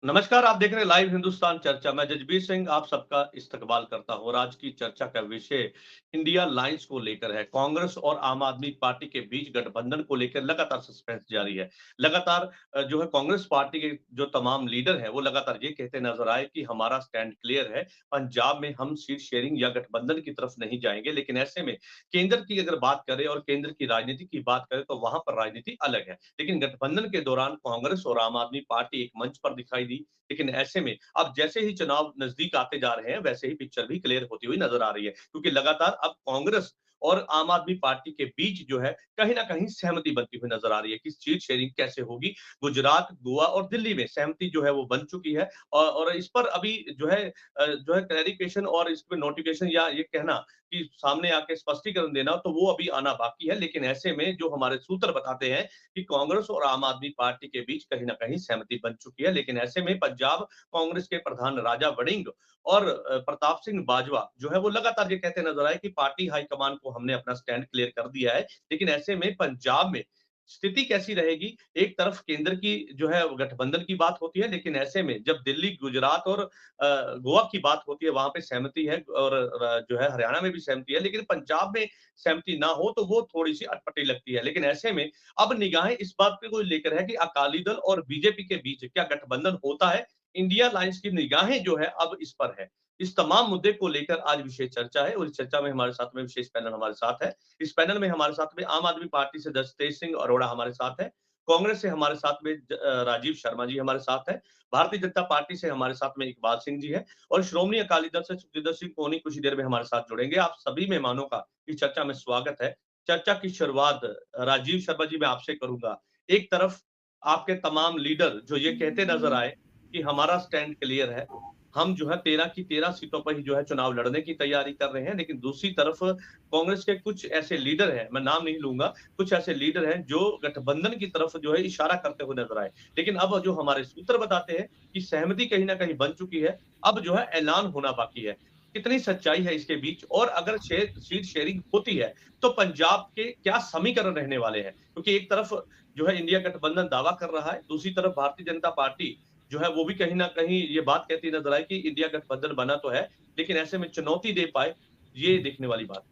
नमस्कार, आप देख रहे हैं लाइव हिंदुस्तान चर्चा। मैं जजबीर सिंह आप सबका इस्तकबाल करता हूँ और आज की चर्चा का विषय इंडिया लाइंस को लेकर है। कांग्रेस और आम आदमी पार्टी के बीच गठबंधन को लेकर लगातार सस्पेंस जारी है। लगातार जो है कांग्रेस पार्टी के जो तमाम लीडर हैं, वो लगातार ये कहते नजर आए कि हमारा स्टैंड क्लियर है, पंजाब में हम सीट शेयरिंग या गठबंधन की तरफ नहीं जाएंगे। लेकिन ऐसे में केंद्र की अगर बात करें और केंद्र की राजनीति की बात करें तो वहां पर राजनीति अलग है। लेकिन गठबंधन के दौरान कांग्रेस और आम आदमी पार्टी एक मंच पर दिखाई दी। लेकिन ऐसे में अब जैसे ही चुनाव नजदीक आते जा रहे हैं, वैसे ही पिक्चर भी क्लियर होती हुई नजर आ रही है, क्योंकि लगातार अब कांग्रेस और आम आदमी पार्टी के बीच जो है कहीं ना कहीं सहमति बनती हुई नजर आ रही है कि सीट शेयरिंग कैसे होगी। गुजरात, गोवा और दिल्ली में सहमति जो है वो बन चुकी है और इस पर अभी जो है क्लैरिफिकेशन और इसमें नोटिफिकेशन या ये कहना कि सामने आके स्पष्टीकरण देना, तो वो अभी आना बाकी है। लेकिन ऐसे में जो हमारे सूत्र बताते हैं कि कांग्रेस और आम आदमी पार्टी के बीच कहीं ना कहीं सहमति बन चुकी है। लेकिन ऐसे में पंजाब कांग्रेस के प्रधान राजा वड़िंग और प्रताप सिंह बाजवा जो है वो लगातार ये कहते नजर आए कि पार्टी हाईकमान को हमने अपना स्टैंड क्लियर कर दिया है। लेकिन ऐसे में पंजाब में स्थिति कैसी रहेगी? एक तरफ केंद्र की जो है गठबंधन की बात होती है, लेकिन ऐसे में जब दिल्ली, गुजरात और गोवा की बात होती है, वहां पे सहमति है और जो है हरियाणा में भी सहमति है। लेकिन पंजाब में सहमति ना हो तो वो थोड़ी सी अटपटी लगती है। लेकिन ऐसे में अब निगाहें इस बात को लेकर है कि अकाली दल और बीजेपी के बीच क्या गठबंधन होता है। इंडिया लाइंस की निगाहें जो है अब इस पर है। इस तमाम मुद्दे को लेकर आज विशेष चर्चा है और इस चर्चा में हमारे साथ में विशेष पैनल हमारे साथ है। इस पैनल में हमारे साथ में आम आदमी पार्टी से जसतेज सिंह अरोड़ा हमारे साथ है। कांग्रेस से हमारे साथ में राजीव शर्मा जी हमारे साथ है। भारतीय जनता पार्टी से हमारे साथ में इकबाल सिंह जी है और श्रोमणी अकाली दल से सुखजिंदर सिंह कोहनी कुछ ही देर में हमारे साथ जुड़ेंगे। आप सभी मेहमानों का इस चर्चा में स्वागत है। चर्चा की शुरुआत राजीव शर्मा जी मैं आपसे करूंगा। एक तरफ आपके तमाम लीडर जो ये कहते नजर आए कि हमारा स्टैंड क्लियर है, हम जो है 13 की 13 सीटों पर ही जो है चुनाव लड़ने की तैयारी कर रहे हैं। लेकिन दूसरी तरफ कांग्रेस के कुछ ऐसे लीडर हैं, मैं नाम नहीं लूंगा, कुछ ऐसे लीडर हैं जो गठबंधन की तरफ जो है इशारा करते हुए नजर आए। लेकिन अब जो हमारे सूत्र बताते हैं कि सहमति कहीं ना कहीं बन चुकी है, अब जो है ऐलान होना बाकी है। कितनी सच्चाई है इसके बीच? और अगर सीट शेयरिंग होती है तो पंजाब के क्या समीकरण रहने वाले हैं? क्योंकि एक तरफ जो है इंडिया गठबंधन दावा कर रहा है, दूसरी तरफ भारतीय जनता पार्टी जो है वो भी कहीं ना कहीं ये बात कहती नजर आई कि इंडिया गठबंधन बना तो है, लेकिन ऐसे में चुनौती दे पाए, ये देखने वाली बात।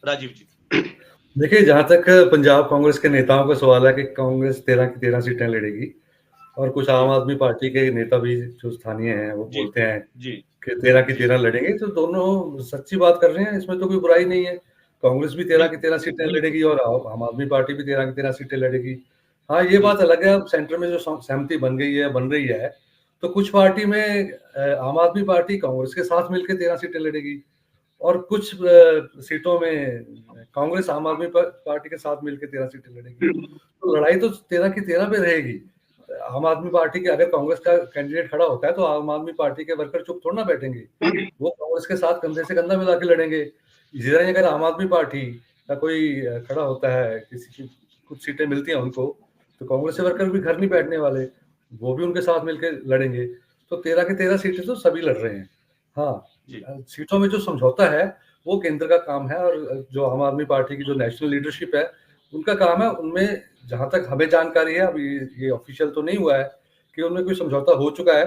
राजीव जी। देखिए, जहाँ तक पंजाब कांग्रेस के नेताओं का सवाल है कि कांग्रेस 13 की 13 सीटें लड़ेगी और कुछ जी आम आदमी पार्टी के नेता भी जो स्थानीय हैं वो जी बोलते हैं जी कि 13 की जी 13 लड़ेंगे, तो दोनों सच्ची बात कर रहे हैं, इसमें तो कोई बुराई नहीं है। कांग्रेस भी 13 की बिल्कुल 13 सीटें बिल्कुल। लड़ेगी और आम आदमी पार्टी भी 13 की 13 सीटें लड़ेगी। हाँ, ये जी बात अलग है, अब सेंटर में जो सहमति बन गई है, बन रही है, तो कुछ पार्टी में आम आदमी पार्टी कांग्रेस के साथ मिलकर 13 सीटें लड़ेगी और कुछ सीटों में कांग्रेस आम आदमी पार्टी के साथ मिलकर 13 सीटें लड़ेगी। तो लड़ाई तो 13 की 13 पे रहेगी। आम आदमी पार्टी के, अगर कांग्रेस का कैंडिडेट खड़ा होता है तो आम आदमी पार्टी के वर्कर चुप थोड़ा ना बैठेंगे, वो कांग्रेस के साथ कंधे से कंधा मिला के लड़ेंगे। इसी तरह अगर आम आदमी पार्टी का कोई खड़ा होता है, किसी की कुछ सीटें मिलती हैं उनको, तो कांग्रेस के वर्कर भी घर नहीं बैठने वाले, वो भी उनके साथ मिलकर लड़ेंगे। तो 13 की 13 सीटें तो सभी लड़ रहे हैं। हाँ, जी सीटों में जो समझौता है वो केंद्र का काम है और जो आम आदमी पार्टी की जो नेशनल लीडरशिप है उनका काम है। उनमें जहां तक हमें जानकारी है, अभी ये ऑफिशियल तो नहीं हुआ है कि उनमें कोई समझौता हो चुका है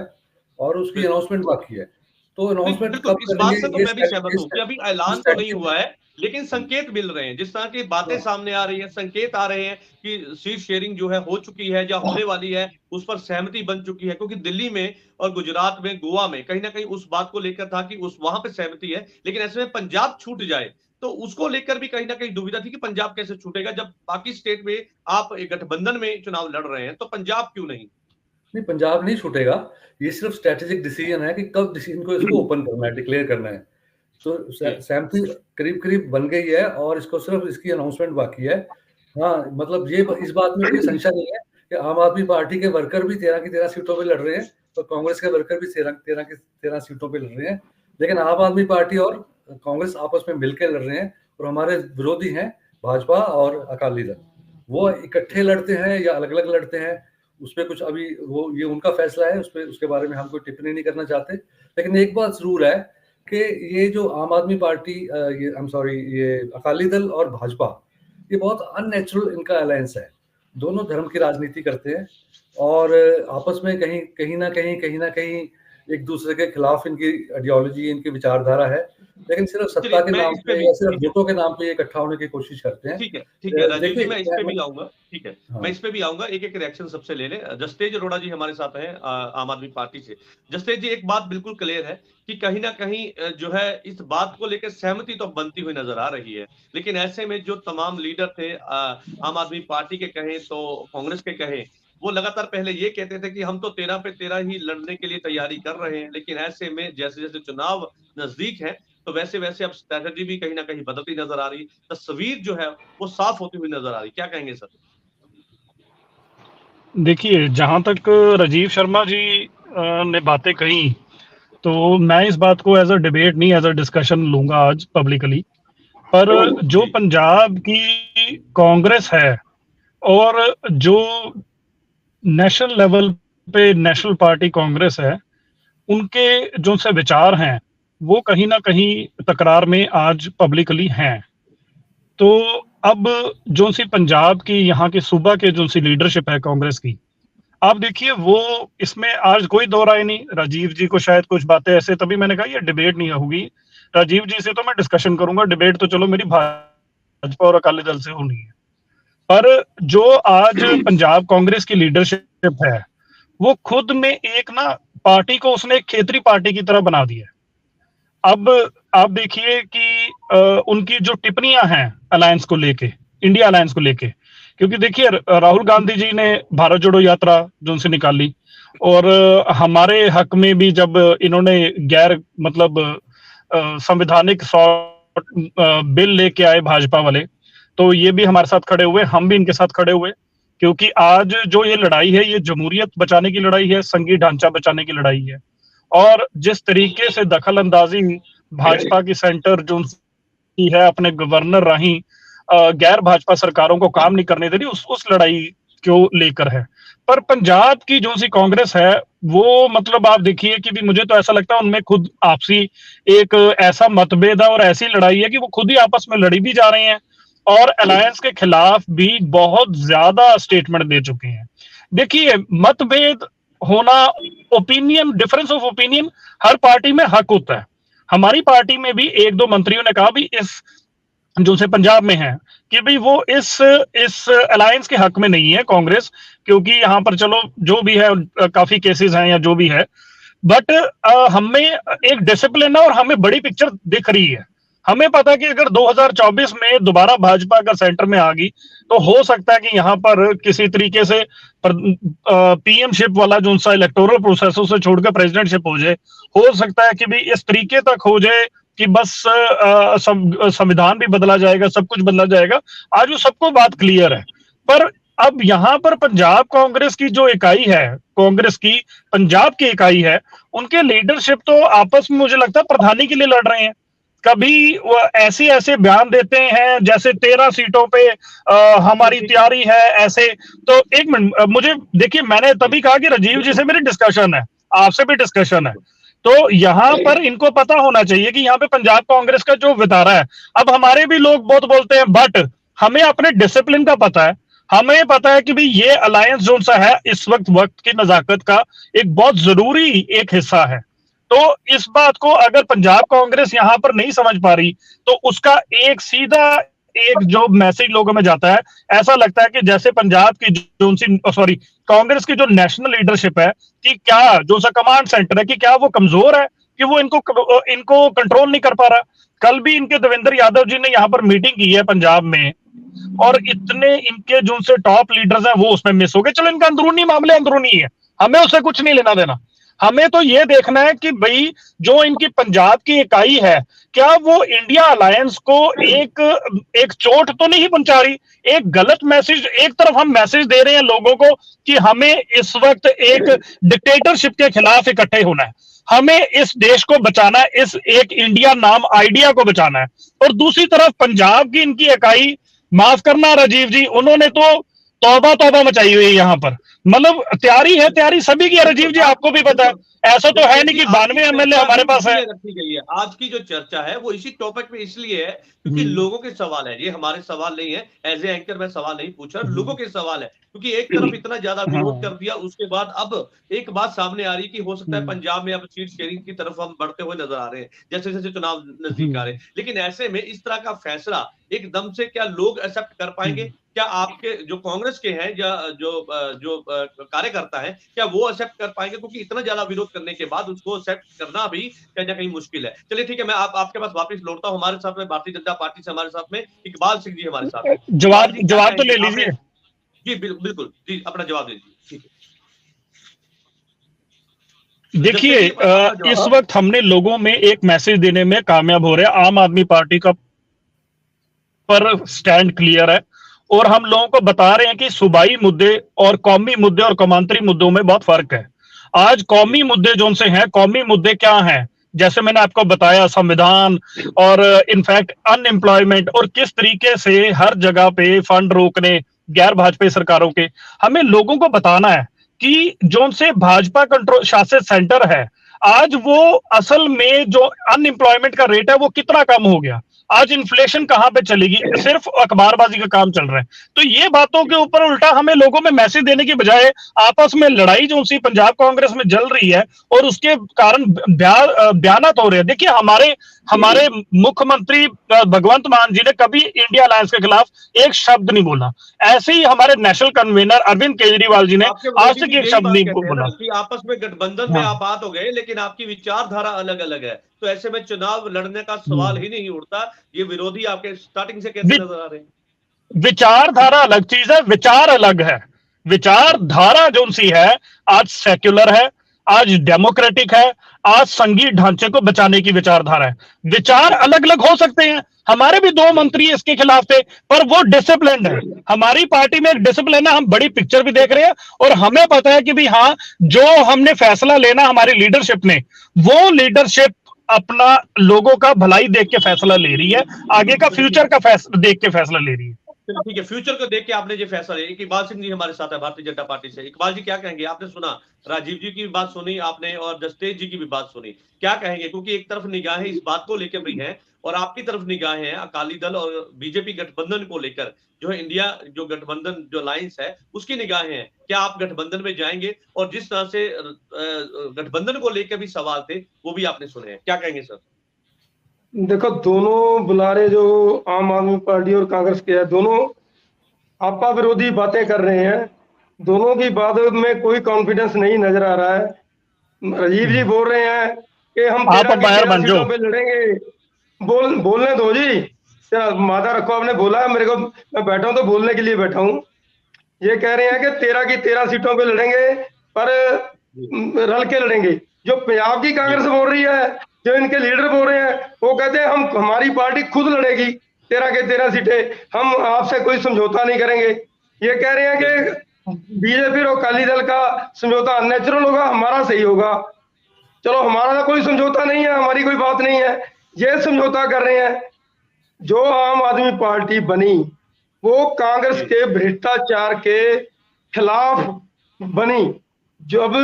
और उसकी बिल्कुल अनाउंसमेंट बाकी है। तो अनाउंसमेंट बिल्कुल, कब इस करेंगे, बात से तो ये मैं भी सहमत हूँ कि अभी ऐलान तो नहीं स्ट्रेटजी हुआ है, लेकिन संकेत मिल रहे हैं। जिस तरह की बातें सामने आ रही हैं, संकेत आ रहे हैं कि सीट शेयरिंग जो है हो चुकी है या होने वाली है, उस पर सहमति बन चुकी है। क्योंकि दिल्ली में और गुजरात में, गोवा में कहीं ना कहीं उस बात को लेकर था कि उस वहां पे सहमति है। लेकिन ऐसे में पंजाब छूट जाए तो उसको लेकर भी कहीं ना कहीं दुविधा थी कि पंजाब कैसे छूटेगा, जब बाकी स्टेट में आप एक गठबंधन में चुनाव लड़ रहे हैं, तो पंजाब क्यों नहीं? नहीं, पंजाब नहीं छूटेगा। ये सिर्फ स्ट्रेटेजिक डिसीजन है कि कब डिसीजन को इसको ओपन करना है, डिक्लेयर करना है। तो जी सहमति करीब-करीब बन गई है और इसको सिर्फ इसकी अनाउंसमेंट बाकी है। हाँ, मतलब ये इस बात में कोई संशय नहीं है कि आम आदमी पार्टी के वर्कर भी 13 की 13 सीटों पे लड़ रहे हैं और कांग्रेस के वर्कर भी 13 की 13 सीटों पे लड़ रहे हैं। लेकिन आम आदमी पार्टी और कांग्रेस आपस में मिलकर लड़ रहे हैं और हमारे विरोधी हैं भाजपा और अकाली दल। वो इकट्ठे लड़ते हैं या अलग-अलग लड़ते हैं, उसपे कुछ अभी वो ये उनका फैसला है, उसके बारे में हम कोई टिप्पणी नहीं करना चाहते। लेकिन एक बात ज़रूर है कि ये जो आम आदमी पार्टी ये अकाली दल और भाजपा, ये बहुत अननेचुरल इनका अलायंस है। दोनों धर्म की राजनीति करते हैं और आपस में कहीं ना कहीं एक दूसरे के खिलाफ इनकी आइडियोलॉजी, इनकी विचारधारा है, लेकिन सिर्फ सत्ता के मैं नाम इस पे पे भी या सिर्फ ठीक है, वोटों के नाम पे इकट्ठा होने की कोशिश करते हैं। ठीक है राजीव जी, देखिए मैं इस पे भी आऊंगा। ठीक है, हाँ, मैं इस पे भी आऊंगा। एक एक रिएक्शन सबसे ले लें। जसतेज अरोड़ा जी हमारे साथ हैं आम आदमी पार्टी से। जसतेज जी, एक बात बिल्कुल क्लियर है कि कहीं ना कहीं जो है इस बात को लेकर सहमति तो बनती हुई नजर आ रही है, लेकिन ऐसे में जो तमाम लीडर थे आम आदमी पार्टी के कहें तो कांग्रेस के कहें, वो लगातार पहले ये कहते थे कि हम तो 13 पे 13 ही लड़ने के लिए तैयारी कर रहे हैं, लेकिन ऐसे में जैसे जैसे चुनाव नजदीक है तो वैसे वैसे अब स्ट्रैटेजी भी कहीं ना कहीं बदलती नजर आ रही, तस्वीर जो है वो साफ होती हुई नजर आ रही। क्या कहेंगे सर? देखिए, जहाँ तक राजीव शर्मा जी ने बातें कही, तो मैं इस बात को एज अ डिबेट नहीं, एज अ डिस्कशन लूंगा आज पब्लिकली। पर जो जी पंजाब की कांग्रेस है और जो नेशनल लेवल पे नेशनल पार्टी कांग्रेस है, उनके जो से विचार हैं वो कहीं ना कहीं तकरार में आज पब्लिकली हैं। तो अब जो सी पंजाब की यहाँ की सूबा के जो सी लीडरशिप है कांग्रेस की, आप देखिए वो इसमें आज कोई दो राय नहीं। राजीव जी को शायद कुछ बातें ऐसे, तभी मैंने कहा ये डिबेट नहीं होगी। राजीव जी से तो मैं डिस्कशन करूंगा, डिबेट तो चलो मेरी भाजपा और अकाली दल से होनी है। पर जो आज पंजाब कांग्रेस की लीडरशिप है, वो खुद में एक ना पार्टी को उसने एक खेतरी पार्टी की तरह बना दिया है। अब आप देखिए कि उनकी जो टिप्पणियां हैं अलायंस को लेके, इंडिया अलायंस को लेके, क्योंकि देखिए राहुल गांधी जी ने भारत जोड़ो यात्रा जो उनसे निकाली, और हमारे हक में भी जब इन्होंने गैर मतलब संवैधानिक बिल लेके आए भाजपा वाले, तो ये भी हमारे साथ खड़े हुए, हम भी इनके साथ खड़े हुए। क्योंकि आज जो ये लड़ाई है, ये जमहूरियत बचाने की लड़ाई है, संघीय ढांचा बचाने की लड़ाई है। और जिस तरीके से दखल अंदाजी भाजपा की सेंटर जो की है अपने गवर्नर राही गैर भाजपा सरकारों को काम नहीं करने दे रही, उस लड़ाई को लेकर है। पर पंजाब की जो सी कांग्रेस है, वो मतलब आप देखिए कि भी मुझे तो ऐसा लगता है उनमें खुद आपसी एक ऐसा मतभेद है और ऐसी लड़ाई है कि वो खुद ही आपस में लड़ी भी जा रहे हैं और अलायंस के खिलाफ भी बहुत ज्यादा स्टेटमेंट दे चुके हैं। देखिए, मतभेद होना, opinion, difference of opinion her party में हक होता है। हमारी पार्टी में भी एक दो मंत्रियों ने कहा भी इस जो से पंजाब में है कि भाई वो इस अलायंस के हक में नहीं है कांग्रेस, क्योंकि यहाँ पर चलो जो भी है काफी केसेस हैं या जो भी है, बट हमें एक डिसिप्लिन है और हमें बड़ी पिक्चर दिख रही है। हमें पता है कि अगर 2024 में दोबारा भाजपा अगर सेंटर में आ गई तो हो सकता है कि यहाँ पर किसी तरीके से पीएमशिप वाला जो सा इलेक्टोरल प्रोसेस उसे छोड़कर प्रेसिडेंटशिप हो जाए। हो सकता है कि भी इस तरीके तक हो जाए कि बस संविधान भी बदला जाएगा, सब कुछ बदला जाएगा। आज वो सबको बात क्लियर है। पर अब यहाँ पर पंजाब कांग्रेस की जो इकाई है, कांग्रेस की पंजाब की इकाई है, उनके लीडरशिप तो आपस में मुझे लगता है प्रधानी के लिए लड़ रहे हैं। कभी वो ऐसे ऐसे बयान देते हैं जैसे 13 सीटों पे हमारी तैयारी है ऐसे। तो एक मिनट, मुझे देखिए, मैंने तभी कहा कि राजीव जी से मेरी डिस्कशन है, आपसे भी डिस्कशन है। तो यहाँ पर इनको पता होना चाहिए कि यहाँ पे पंजाब कांग्रेस का जो वितारा है, अब हमारे भी लोग बहुत बोलते हैं, बट हमें अपने डिसिप्लिन का पता है। हमें पता है कि भाई ये अलायंस जो सा है इस वक्त की नजाकत का एक बहुत जरूरी एक हिस्सा है। तो इस बात को अगर पंजाब कांग्रेस यहां पर नहीं समझ पा रही, तो उसका एक सीधा एक जो मैसेज लोगों में जाता है, ऐसा लगता है कि जैसे पंजाब की जो सॉरी कांग्रेस की जो नेशनल लीडरशिप है, कि क्या जो सा कमांड सेंटर है, कि क्या वो कमजोर है, कि वो इनको कंट्रोल नहीं कर पा रहा। कल भी इनके देवेंद्र यादव जी ने यहाँ पर मीटिंग की है पंजाब में, और इतने इनके जो से टॉप लीडर्स हैं वो उसमें मिस हो गए। चलो, इनका अंदरूनी मामले अंदरूनी है, हमें उससे कुछ नहीं लेना देना। हमें तो ये देखना है कि भाई जो इनकी पंजाब की इकाई है, क्या वो इंडिया अलायंस को एक चोट तो नहीं पहुंचा रही। एक गलत मैसेज, एक तरफ हम मैसेज दे रहे हैं लोगों को कि हमें इस वक्त एक डिक्टेटरशिप के खिलाफ इकट्ठे होना है, हमें इस देश को बचाना है, इस एक इंडिया नाम आइडिया को बचाना है। और दूसरी तरफ पंजाब की इनकी इकाई, माफ करना राजीव जी, उन्होंने तो तौबा तौबा मचाई हुई है यहाँ पर। मतलब तैयारी सभी की है। राजीव जी आपको भी पता है, ऐसा तो है नहीं कि 92 एमएलए हमारे पास है। रखी गई है आज की जो चर्चा है वो इसी टॉपिक पे इसलिए है क्योंकि लोगों के सवाल है, ये हमारे सवाल नहीं है। एज ए एंकर मैं सवाल नहीं पूछ रहा, लोगों के सवाल है क्योंकि एक तरफ इतना ज्यादा विरोध कर दिया, उसके बाद अब एक बात सामने आ रही कि हो सकता है पंजाब में अब सीट शेयरिंग की तरफ हम बढ़ते हुए नजर आ रहे हैं जैसे जैसे चुनाव नजदीक आ रहे हैं। लेकिन ऐसे में इस तरह का फैसला एकदम से क्या लोग एक्सेप्ट कर पाएंगे? क्या आपके जो कांग्रेस के हैं या जो कार्यकर्ता हैं क्या वो एक्सेप्ट कर पाएंगे? क्योंकि इतना ज्यादा विरोध करने के बाद उसको एक्सेप्ट करना भी कहीं ना कहीं मुश्किल है। चलिए ठीक है, मैं आपके पास वापस लौटता हूँ। हमारे साथ में भारतीय जनता पार्टी से हमारे साथ में इकबाल सिंह जी हमारे साथ में। जवाब तो ले लीजिए जी बिल्कुल जी, अपना जवाब दे दीजिए। ठीक है, देखिए इस वक्त हमने लोगों में एक मैसेज देने में कामयाब हो रहे हैं। आम आदमी पार्टी का पर स्टैंड क्लियर है और हम लोगों को बता रहे हैं कि सूबाई मुद्दे और कौमी मुद्दे और कौमांतरी मुद्दों में बहुत फर्क है। आज कौमी मुद्दे जो से हैं, कौमी मुद्दे क्या हैं, जैसे मैंने आपको बताया संविधान और इनफैक्ट अनएम्प्लॉयमेंट और किस तरीके से हर जगह पे फंड रोकने गैर भाजपा सरकारों के, हमें लोगों को बताना है कि जो से भाजपा कंट्रोल शासित सेंटर है आज वो असल में जो अनएम्प्लॉयमेंट का रेट है वो कितना कम हो गया, आज इन्फ्लेशन कहां पे चलेगी, सिर्फ अखबारबाजी का काम चल रहा है। तो ये बातों के ऊपर उल्टा हमें लोगों में मैसेज देने की बजाय आपस में लड़ाई जो सी पंजाब कांग्रेस में जल रही है और उसके कारण बयानात हो रहे हैं। देखिए हमारे मुख्यमंत्री भगवंत मान जी ने कभी इंडिया अलायंस के खिलाफ एक शब्द नहीं बोला। ऐसे ही हमारे नेशनल कन्वीनर अरविंद केजरीवाल जी ने आज तक एक शब्द नहीं बोला कि आपस में गठबंधन में आप बात हो गए लेकिन आपकी विचारधारा अलग अलग है, तो ऐसे में चुनाव लड़ने का सवाल ही नहीं उठता। ये विरोधी आपके स्टार्टिंग से कैसे नजर आ रहे हैं? विचारधारा अलग चीज है, विचार अलग है। विचारधारा जो सी है आज सेक्युलर है, आज डेमोक्रेटिक है, आज संघीय ढांचे को बचाने की विचारधारा है। विचार अलग अलग हो सकते हैं, हमारे भी 2 मंत्री इसके खिलाफ थे पर वो डिसिप्लिन है। हमारी पार्टी में एक डिसिप्लिन है, हम बड़ी पिक्चर भी देख रहे हैं और हमें पता है कि भी हाँ जो हमने फैसला लेना हमारी लीडरशिप ने, वो लीडरशिप अपना लोगों का भलाई देख के फैसला ले रही है, आगे का फ्यूचर का फैसला देख के फैसला ले रही है। ठीक है, फ्यूचर को देख के आपने ये फैसला लिया। इकबाल सिंह जी हमारे साथ है भारतीय जनता पार्टी से। इकबाल जी क्या कहेंगे? आपने सुना, राजीव जी की भी बात सुनी आपने और जसतेज जी की भी बात सुनी, क्या कहेंगे? क्योंकि एक तरफ निगाहें इस बात को लेकर भी हैं और आपकी तरफ निगाहें हैं अकाली दल और बीजेपी गठबंधन को लेकर, जो है इंडिया जो गठबंधन जो अलायंस है उसकी निगाहें हैं। क्या आप गठबंधन में जाएंगे? और जिस तरह से गठबंधन को लेकर भी सवाल थे वो भी आपने सुने हैं, क्या कहेंगे सर? देखो, दोनों बुलारे जो आम आदमी पार्टी और कांग्रेस के हैं, दोनों आपा विरोधी बातें कर रहे हैं। दोनों की बात में कोई कॉन्फिडेंस नहीं नजर आ रहा है। राजीव जी बोल रहे हैं कि हम 13 सीटों पे लड़ेंगे। बोलने दो जी, माथा रखो। आपने बोला है मेरे को, मैं बैठा हूं तो बोलने के लिए बैठा हूं। ये कह रहे हैं कि 13 की 13 सीटों पे लड़ेंगे पर रल के लड़ेंगे। जो पंजाब की कांग्रेस बोल रही है, जो इनके लीडर बोल रहे हैं, वो कहते हैं हमारी पार्टी खुद लड़ेगी 13 के 13 सीटें, हम आपसे कोई समझौता नहीं करेंगे। ये कह रहे हैं कि बीजेपी और अकाली दल का समझौता अननेचुरल होगा, हमारा सही होगा। चलो, हमारा कोई समझौता नहीं है, हमारी कोई बात नहीं है, ये समझौता कर रहे हैं। जो आम आदमी पार्टी बनी वो कांग्रेस के भ्रष्टाचार के खिलाफ बनी। जब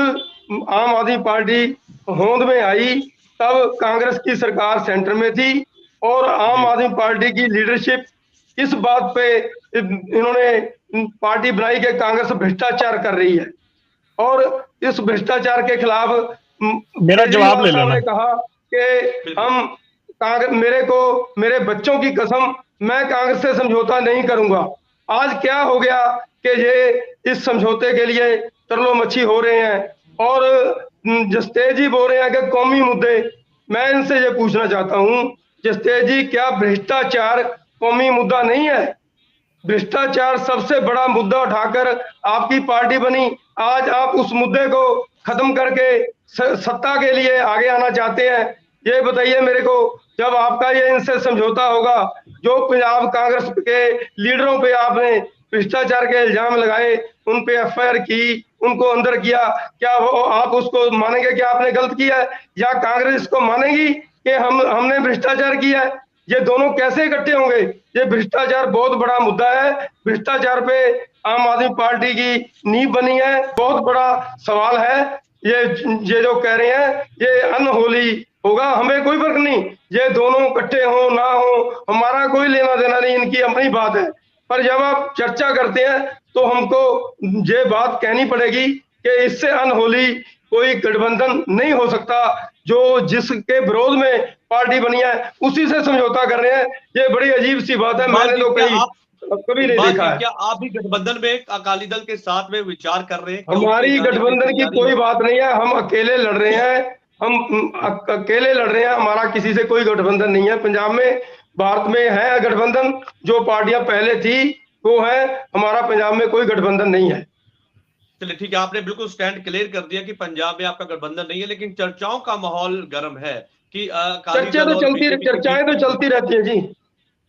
आम आदमी पार्टी होंद में आई तब कांग्रेस की सरकार सेंटर में थी और आम आदमी पार्टी की लीडरशिप इस बात पे इन्होंने पार्टी बनाई कि कांग्रेस भ्रष्टाचार कर रही है और इस भ्रष्टाचार के खिलाफ मेरा जवाब ले लेना। कहा कि हम कांग्रेस, मेरे बच्चों की कसम, मैं कांग्रेस से समझौता नहीं करूंगा। आज क्या हो गया कि ये इस समझौते के लिए तरलो मच्छी हो रहे हैं और जसतेज जी बोल रहे हैं कि कौमी मुद्दे। मैं इनसे ये पूछना चाहता हूं, जसतेज जी, क्या भ्रष्टाचार कौमी मुद्दा नहीं है? भ्रष्टाचार सबसे बड़ा मुद्दा उठाकर आपकी पार्टी बनी। आज आप उस मुद्दे को खत्म करके सत्ता के लिए आगे आना चाहते हैं। ये बताइए मेरे को, जब आपका ये इनसे समझौता होगा, जो पंजाब कांग्रेस के लीडरों पे आपने भ्रष्टाचार के इल्जाम लगाए, उन पे एफआईआर की, उनको अंदर किया, क्या वो आप उसको मानेंगे कि आपने गलत किया है, या कांग्रेस इसको मानेगी कि हमने भ्रष्टाचार किया है? ये दोनों कैसे इकट्ठे होंगे? ये भ्रष्टाचार बहुत बड़ा मुद्दा है। भ्रष्टाचार पे आम आदमी पार्टी की नींव बनी है। बहुत बड़ा सवाल है। ये जो कह रहे हैं ये अनहोनी होगा, हमें कोई फर्क नहीं, ये दोनों इकट्ठे हो ना हो हमारा कोई लेना देना नहीं, इनकी अपनी बात है। पर जब आप चर्चा करते हैं तो हमको ये बात कहनी पड़ेगी कि इससे अनहोनी कोई गठबंधन नहीं हो सकता। जो जिसके विरोध में पार्टी बनी है उसी से समझौता कर रहे हैं, ये बड़ी अजीब सी बात है। मैंने तो कभी नहीं देखा है। क्या आप भी गठबंधन में अकाली दल के साथ में विचार कर रहे हैं? हमारी गठबंधन की कोई बात नहीं है, हम अकेले लड़ रहे हैं। हम अकेले लड़ रहे हैं, हमारा किसी से कोई गठबंधन नहीं है। पंजाब में, भारत में है गठबंधन, जो पार्टियां पहले थी वो है, हमारा पंजाब में कोई गठबंधन नहीं है। चलिए ठीक है, आपने बिल्कुल स्टैंड क्लियर कर दिया कि पंजाब में आपका गठबंधन नहीं है, लेकिन चर्चाओं का माहौल गर्म है कि चर्चाएं तो चलती रहती है जी।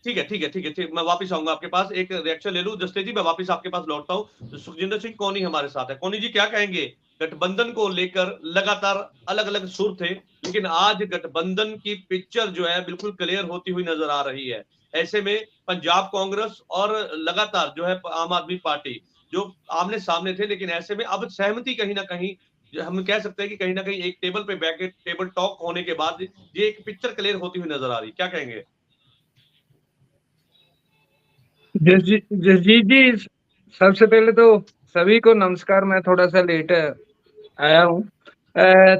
ठीक, मैं वापस आऊंगा आपके पास, एक रिएक्शन ले लूं। जस्ते जी मैं वापस आपके पास लौटता हूं। सुखजिंदर सिंह कोनी हमारे साथ है। कोनी जी क्या कहेंगे? गठबंधन को लेकर लगातार अलग अलग सुर थे, लेकिन आज गठबंधन की पिक्चर जो है बिल्कुल क्लियर होती हुई नजर आ रही है। ऐसे में पंजाब कांग्रेस और लगातार जो है आम आदमी पार्टी जो आमने सामने थे, लेकिन ऐसे में अब सहमति कहीं ना कहीं हम कह सकते हैं कि कहीं ना कहीं एक टेबल पे बैठ के टेबल टॉक होने के बाद ये एक पिक्चर क्लियर होती हुई नजर आ रही, क्या कहेंगे? जसजीत जी, सबसे पहले तो सभी को नमस्कार। मैं थोड़ा सा लेट आया हूँ,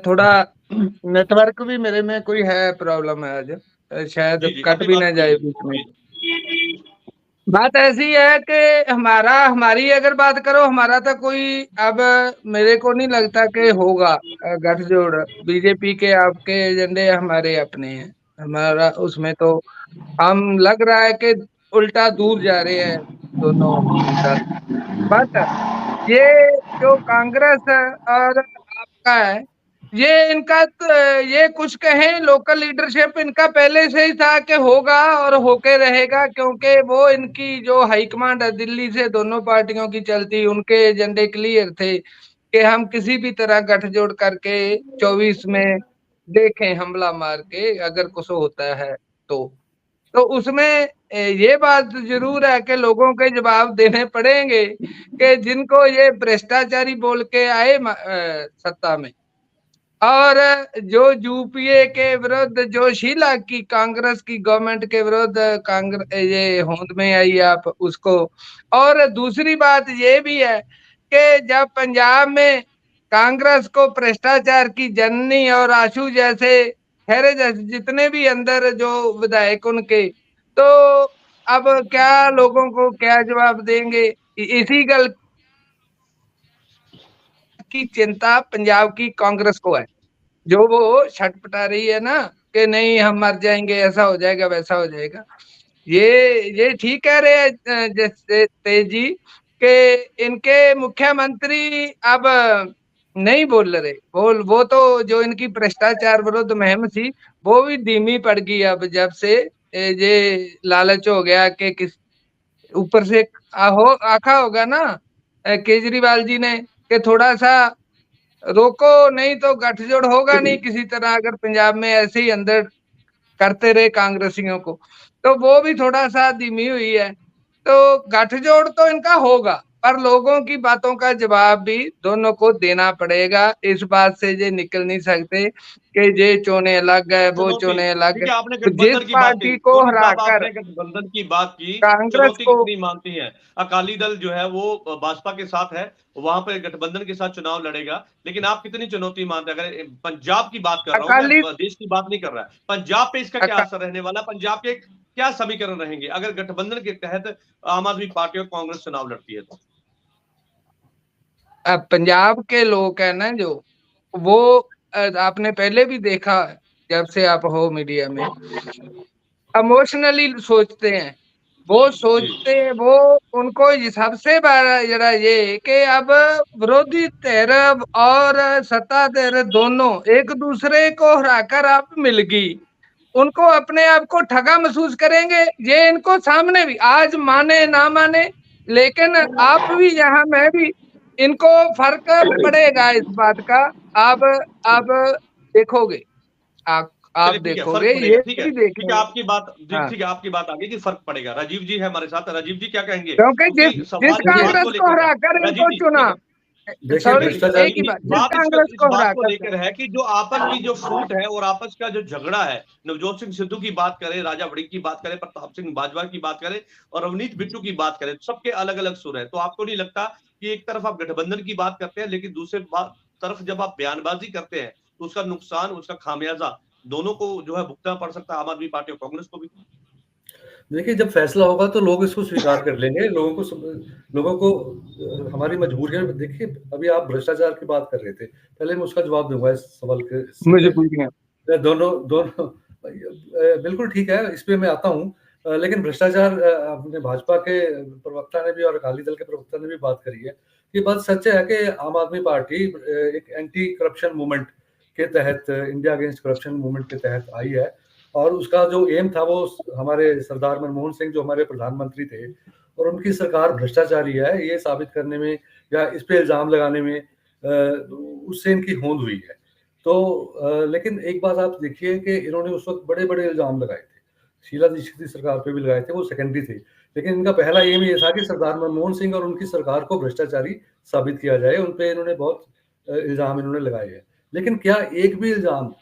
थोड़ा नेटवर्क भी मेरे में कोई है प्रॉब्लम है आज, शायद कट भी ना जाए बीच में। बात ऐसी है कि हमारी अगर बात करो, हमारा तो कोई अब मेरे को नहीं लगता कि होगा गठजोड़। बीजेपी के आपके एजेंडे, हमारे अपने हैं। हमारा उसमें तो हम लग रहा है कि उल्टा दूर जा रहे हैं दोनों दल। बट ये जो कांग्रेस और आपका है, ये इनका ये कुछ कहें लोकल लीडरशिप इनका पहले से ही था कि होगा और होके रहेगा, क्योंकि वो इनकी जो हाईकमांड है दिल्ली से दोनों पार्टियों की चलती, उनके एजेंडे क्लियर थे कि हम किसी भी तरह गठजोड़ करके 24 में देखें हमला मार के अगर कुछ होता है तो उसमें ये बात जरूर है कि लोगों के जवाब देने पड़ेंगे कि जिनको ये भ्रष्टाचारी बोल के आए सत्ता में, और जो यूपीए के विरुद्ध जो शीला की कांग्रेस की गवर्नमेंट के विरुद्ध कांग्रेस ये होंद में आई आप उसको। और दूसरी बात ये भी है कि जब पंजाब में कांग्रेस को भ्रष्टाचार की जननी और आशू जैसे खैरे जैसे जितने भी अंदर जो विधायक उनके, तो अब क्या लोगों को क्या जवाब देंगे? इसी गल की चिंता पंजाब की कांग्रेस को है, जो वो छटपटा रही है ना कि नहीं हम मर जाएंगे, ऐसा हो जाएगा वैसा हो जाएगा। ये ठीक कह रहे हैं जैसे तेज जी कि इनके मुख्यमंत्री अब नहीं बोल रहे, वो तो जो इनकी भ्रष्टाचार विरुद्ध मुहिम थी वो भी धीमी पड़ गई अब, जब से ये लालच हो गया कि किस ऊपर से आखा होगा ना केजरीवाल जी ने कि थोड़ा सा रोको, नहीं तो गठजोड़ होगा नहीं किसी तरह, अगर पंजाब में ऐसे ही अंदर करते रहे कांग्रेसियों को, तो वो भी थोड़ा सा धीमी हुई है। तो गठजोड़ तो इनका होगा, पर लोगों की बातों का जवाब भी दोनों को देना पड़ेगा। इस बात से ये निकल नहीं सकते कि ये चोने अलग है वो चोने अलग है। आपने तो जिस पार्टी को हराकर गठबंधन की बात की, कांग्रेस को कितनी मानती है? अकाली दल जो है वो भाजपा के साथ है, वहां पर गठबंधन के साथ चुनाव लड़ेगा, लेकिन आप कितनी चुनौती मानते हैं? अगर पंजाब की बात कर रहा हूँ मैं, देश की बात नहीं कर रहा है, पंजाब पे इसका क्या असर रहने वाला? पंजाब के क्या समीकरण रहेंगे अगर गठबंधन के तहत आम आदमी पार्टी और कांग्रेस चुनाव लड़ती है? तो पंजाब के लोग है ना जो, वो आपने पहले भी देखा जब से आप हो मीडिया में, इमोशनली सोचते हैं। वो उनको सबसे बड़ा जरा ये कि अब विरोधी धਿਰ और सत्ता धਿਰ दोनों एक दूसरे को हराकर अब मिल गई, उनको अपने आप को ठगा महसूस करेंगे। ये इनको सामने भी आज माने ना माने, लेकिन आप भी यहाँ मैं भी, इनको फर्क पड़ेगा इस बात का। अब देखोगे आप चलिए ठीक है, देखोगे, फर्क ये पड़ेगा, ठीक है, भी ठीक है, देखेंगे। आपकी बात, हाँ, ठीक है, आपकी बात आगे कि फर्क पड़ेगा। राजीव जी है हमारे साथ, राजीव जी क्या कहेंगे? क्योंकि जिस क्योंकि जिस सवाल इस बात कांग्रेस को को लेकर है, हराकर राजीव इनको जी, चुना, ठीक है, देखिए सॉरी, भ्रष्टाचार एक ही की बात, जिस बात कांग्रेस इस को बात को हराकर लेकर है कि जो आपस की जो फूट है और आपस का जो झगड़ा है, नवजोत सिंह सिद्धू की बात करें, राजा वड़िंग की बात करें, प्रताप सिंह बाजवा की बात करें और अवनीत बिट्टू की बात करें, सबके अलग अलग सुर है। तो आपको नहीं लगता कि एक तरफ आप गठबंधन की बात करते हैं, लेकिन दूसरे तरफ जब आप बयानबाजी करते हैं तो उसका नुकसान, उसका खामियाजा दोनों को जो है भुगतना पड़ सकता है, आम आदमी पार्टी और कांग्रेस को भी। देखिए जब फैसला होगा तो लोग इसको स्वीकार कर लेंगे। लोगों को हमारी मजबूरियां देखिए। अभी आप भ्रष्टाचार की बात कर रहे थे, पहले मैं उसका जवाब दूंगा इस सवाल के इससे मुझे पहले। पूछना। दोनों दोनों बिल्कुल ठीक है, इस पे मैं आता हूँ। लेकिन भ्रष्टाचार, अपने भाजपा के प्रवक्ता ने भी और अकाली दल के प्रवक्ता ने भी बात करी है। ये बात सच है कि आम आदमी पार्टी एक एंटी करप्शन मूवमेंट के तहत, इंडिया अगेंस्ट करप्शन मूवमेंट के तहत आई है। और उसका जो एम था वो हमारे सरदार मनमोहन सिंह जो हमारे प्रधानमंत्री थे और उनकी सरकार भ्रष्टाचारी है ये साबित करने में या इस पे इल्जाम लगाने में, उससे इनकी होंद हुई है। तो लेकिन एक बात आप देखिए कि इन्होंने उस वक्त बड़े बड़े इल्जाम लगाए थे, शीला दीक्षित की सरकार पे भी लगाए थे, वो सेकेंडरी थे। लेकिन इनका पहला एम ये था कि सरदार मनमोहन सिंह और उनकी सरकार को भ्रष्टाचारी साबित किया जाए। उन पे इन्होंने बहुत इल्जाम इन्होंने लगाए हैं। लेकिन क्या एक भी इल्जाम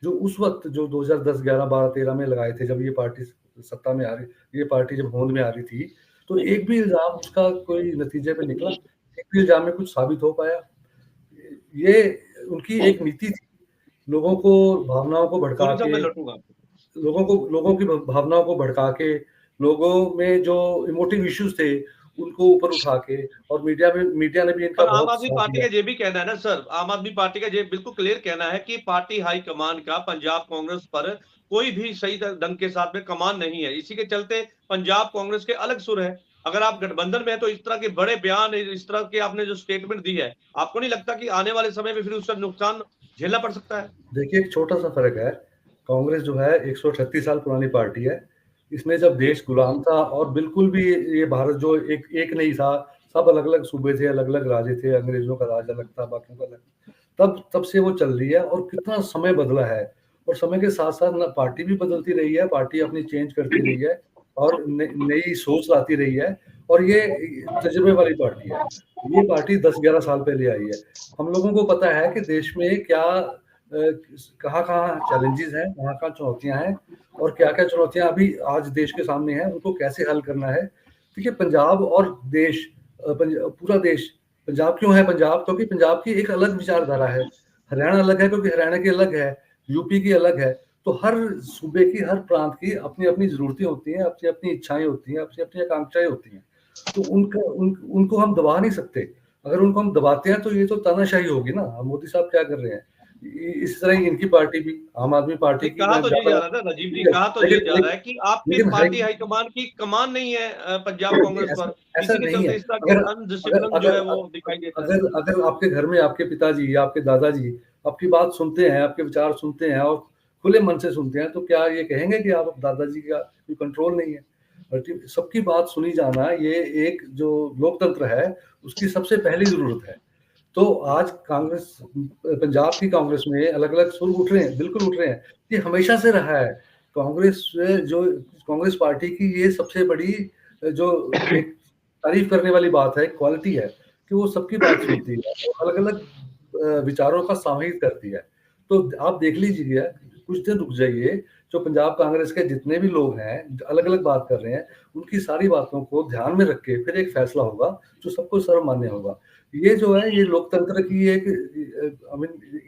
जो उस वक्त जो 2010, 11, 12, 13 में लगाए थे, जब ये पार्टी सत्ता में आ रही, ये पार्टी जब होंद में आ रही थी, तो एक भी इल्जाम उसका कोई नतीजे पे निकला? एक भी इल्जाम में कुछ साबित हो पाया? ये उनकी एक नीति थी, लोगों को भावनाओं को भड़का सोनी साहब के, मैं लौटूंगा। लोगों की भावनाओं को भड़का के, लोगों में जो इमोटिव इश्यूज थे उनको ऊपर उठा के, और मीडिया ने भी इनका पर आम बहुत आदमी साथ पार्टी दिया। का ये भी कहना है ना सर, आम आदमी पार्टी का ये बिल्कुल क्लियर कहना है कि पार्टी हाईकमान का पंजाब कांग्रेस पर कोई भी सही ढंग के साथ में कमान नहीं है। इसी के चलते पंजाब कांग्रेस के अलग सुर है। अगर आप गठबंधन में है तो इस तरह के बड़े बयान, इस तरह के आपने जो स्टेटमेंट दी है, आपको नहीं लगता कि आने वाले समय में फिर उसका नुकसान झेलना पड़ सकता है? देखिए एक छोटा सा फर्क है। कांग्रेस जो है 138 साल पुरानी पार्टी है। इसमें जब देश गुलाम था और बिल्कुल भी ये भारत जो एक नहीं था, सब अलग अलग सूबे थे, अलग अलग राज्य थे, अंग्रेजों का राज अलग था, बाकियों का अलग। तब से वो चल रही है और कितना समय बदला है। और समय के साथ साथ ना पार्टी भी बदलती रही है, पार्टी अपनी चेंज करती रही है और नई सोच लाती रही है। और ये तजुर्बे वाली पार्टी है। ये पार्टी 10-11 साल पहले आई है। हम लोगों को पता है कि देश में क्या कहाँ कहाँ चैलेंजेस हैं, कहाँ कहाँ चुनौतियां हैं और क्या क्या चुनौतियां अभी आज देश के सामने हैं, उनको कैसे हल करना है। देखिए पंजाब और देश, पूरा देश, पंजाब क्यों है पंजाब? क्योंकि पंजाब की एक अलग विचारधारा है। हरियाणा अलग है क्योंकि हरियाणा की अलग है, यूपी की अलग है। तो हर सूबे की, हर प्रांत की अपनी अपनी जरूरतें होती हैं, अपनी अपनी इच्छाएं होती हैं, अपनी अपनी आकांक्षाएं होती हैं। तो उनको हम दबा नहीं सकते। अगर उनको हम दबाते हैं तो ये तो तानाशाही होगी ना। मोदी साहब क्या कर रहे हैं? इस तरह ही इनकी पार्टी भी, आम आदमी पार्टी की, कहा मैं तो ये ज्यादा, जा रहा था राजीव जी, कहा तो ये जा रहा है कि आपकी लेकिन पार्टी हाईकमान की कमान नहीं है पंजाब कांग्रेस ऐसा पर। ऐसा इसी के नहीं चलते है। इस तरह के अगर अनडिसिप्लिन जो अगर है वो दिखाई देता है। अगर अगर आपके घर में आपके पिताजी या आपके दादाजी आपकी बात सुनते हैं, आपके विचार सुनते हैं और खुले मन से सुनते हैं, तो क्या ये कहेंगे कि आप दादाजी का कोई कंट्रोल नहीं है? बल्कि सबकी बात सुनी जाना, ये एक जो लोकतंत्र है उसकी सबसे पहली जरूरत है। तो आज कांग्रेस, पंजाब की कांग्रेस में अलग अलग सुर उठ रहे हैं, बिल्कुल उठ रहे हैं। ये हमेशा से रहा है। कांग्रेस जो कांग्रेस पार्टी की ये सबसे बड़ी जो एक तारीफ करने वाली बात है, क्वालिटी है कि वो सबकी बात सुनती है और अलग अलग विचारों का सामूहिक करती है। तो आप देख लीजिए, कुछ दिन रुक जाइए, जो पंजाब कांग्रेस के जितने भी लोग हैं अलग अलग बात कर रहे हैं, उनकी सारी बातों को ध्यान में रख के फिर एक फैसला होगा जो सबको सर्वमान्य होगा। ये जो है ये लोकतंत्र की एक